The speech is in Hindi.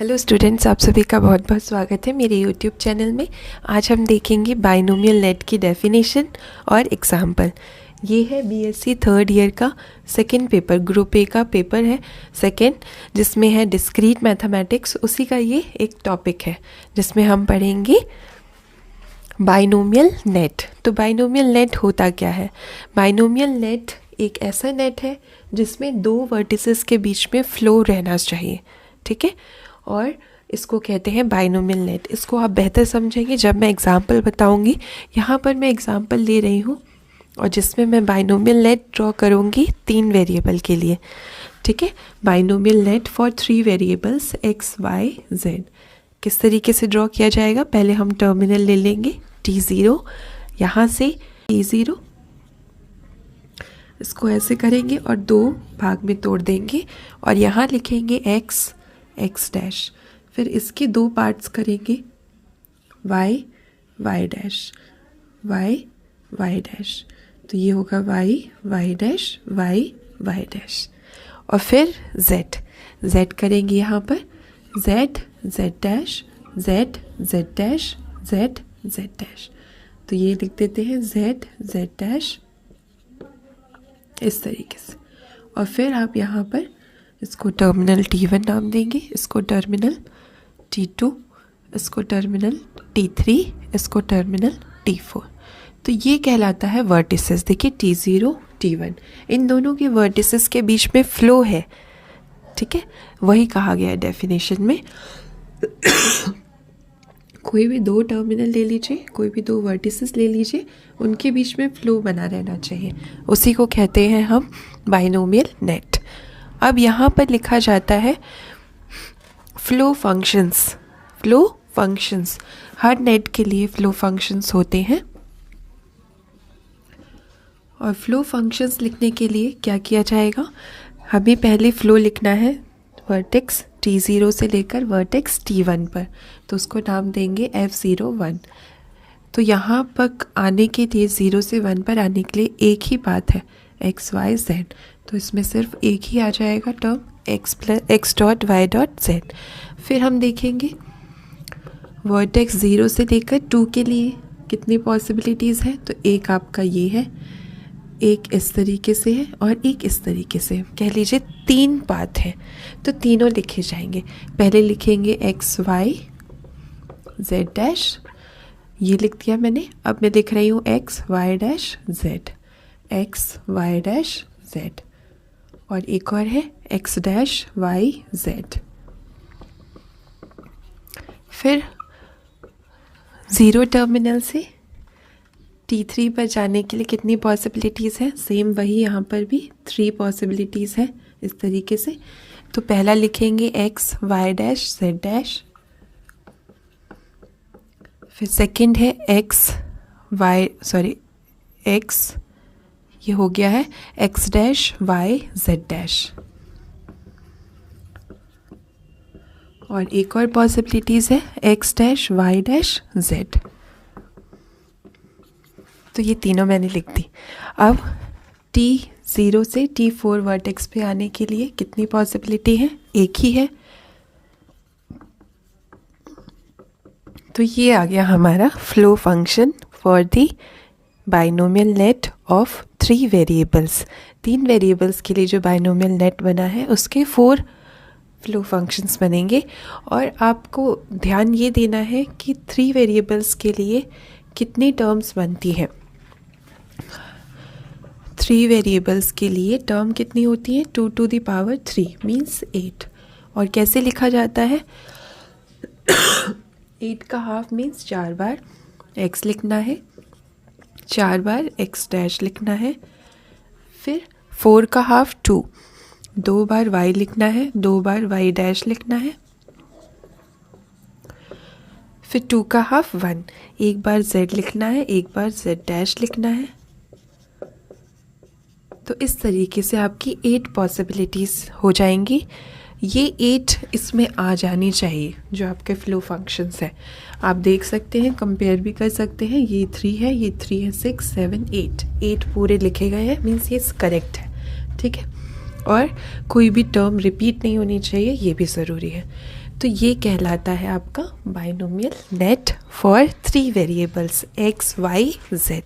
हेलो स्टूडेंट्स, आप सभी का बहुत बहुत स्वागत है मेरे यूट्यूब चैनल में। आज हम देखेंगे बाइनोमियल नेट की डेफिनेशन और एग्जाम्पल। ये है बीएससी थर्ड ईयर का सेकंड पेपर, ग्रुप ए का पेपर है सेकंड, जिसमें है डिस्क्रीट मैथमेटिक्स। उसी का ये एक टॉपिक है जिसमें हम पढ़ेंगे बाइनोमियल नेट। तो बाइनोमियल नेट होता क्या है? बाइनोमियल नेट एक ऐसा नेट है जिसमें दो वर्टिसेस के बीच में फ्लो रहना चाहिए, ठीक है, और इसको कहते हैं बाइनोमियल नेट। इसको आप बेहतर समझेंगे जब मैं एग्जाम्पल बताऊंगी। यहाँ पर मैं एग्जाम्पल ले रही हूँ और जिसमें मैं बाइनोमियल नेट ड्रॉ करूँगी 3 वेरिएबल के लिए, ठीक है। Binomial net for 3 variables x, y, z। किस तरीके से ड्रॉ किया जाएगा? पहले हम टर्मिनल ले लेंगे t0, यहाँ से t0, इसको ऐसे करेंगे और 2 भाग में तोड़ देंगे और यहाँ लिखेंगे x डैश। फिर इसके 2 पार्ट्स करेंगे y डैश, y डैश। तो ये होगा y डैश, y डैश। और फिर z करेंगे यहाँ पर z dash, z dash, z dash. तो ये लिख देते हैं z डैश इस तरीके से। और फिर आप यहाँ पर इसको टर्मिनल T1 नाम देंगे, इसको टर्मिनल T2, इसको टर्मिनल T3, इसको टर्मिनल T4। तो ये कहलाता है वर्टिसेस। देखिए T0, T1, इन दोनों के वर्टिसेस के बीच में फ्लो है, ठीक है, वही कहा गया है डेफिनेशन में। कोई भी 2 टर्मिनल ले लीजिए, कोई भी 2 वर्टिसेस ले लीजिए, उनके बीच में फ्लो बना रहना चाहिए, उसी को कहते हैं हम बाइनोमियल नेट। अब यहाँ पर लिखा जाता है फ्लो फंक्शंस। हर नेट के लिए फ्लो फंक्शंस होते हैं और फ्लो फंक्शंस लिखने के लिए क्या किया जाएगा? हमें पहले फ्लो लिखना है वर्टेक्स T0 से लेकर वर्टेक्स T1 पर, तो उसको नाम देंगे F01। तो यहाँ पर आने के लिए 0 से 1 पर आने के लिए एक ही बात है x, y, z। तो इसमें सिर्फ एक ही आ जाएगा term x dot y dot z। फिर हम देखेंगे वर्टेक्स 0 से लेकर 2 के लिए कितनी पॉसिबिलिटीज़ है। तो एक आपका ये है, एक इस तरीके से है और एक इस तरीके से, कह लीजिए 3 पाथ है। तो तीनों लिखे जाएंगे। पहले लिखेंगे x, y, z डैश, ये लिख दिया मैंने। अब मैं लिख रही हूँ x, y dash, z, x, y dash, z। और एक और है x डैश, y, z। फिर 0 टर्मिनल से T3 पर जाने के लिए कितनी पॉसिबिलिटीज़ है? सेम वही यहाँ पर भी 3 पॉसिबिलिटीज़ है इस तरीके से। तो पहला लिखेंगे x, y dash, z dash. फिर सेकंड है x, ये हो गया है x dash, y, z dash. और एक और पॉसिबिलिटीज़ है x dash, y dash, z। तो ये तीनों मैंने लिख दी। अब T0 से T4 वर्टेक्स पे आने के लिए कितनी पॉसिबिलिटी है? एक ही है। तो ये आ गया हमारा flow function for the binomial net of 3 variables. 3 variables के लिए जो बाइनोमियल नेट बना है उसके 4 फ्लो फंक्शंस बनेंगे। और आपको ध्यान ये देना है कि 3 वेरिएबल्स के लिए कितनी टर्म्स बनती हैं। 3 वेरिएबल्स के लिए टर्म कितनी होती है? 2 to the power 3 मीन्स 8। और कैसे लिखा जाता है? 8 का हाफ मीन्स 4 बार x लिखना है, 4 बार x डैश लिखना है। फिर 4 का हाफ 2 बार y लिखना है, 2 बार y डैश लिखना है। फिर 2 का हाफ 1, एक बार z लिखना है, एक बार z डैश लिखना है। तो इस तरीके से आपकी 8 पॉसिबिलिटीज़ हो जाएंगी। ये 8 इसमें आ जानी चाहिए जो आपके फ्लो फंक्शंस है। आप देख सकते हैं, कंपेयर भी कर सकते हैं। ये 3 है, ये 3 है, 6, 7, 8 पूरे लिखे गए हैं, मीन्स ये करेक्ट है, ठीक है। और कोई भी टर्म रिपीट नहीं होनी चाहिए, ये भी ज़रूरी है। तो ये कहलाता है आपका binomial net for 3 variables x, y, z।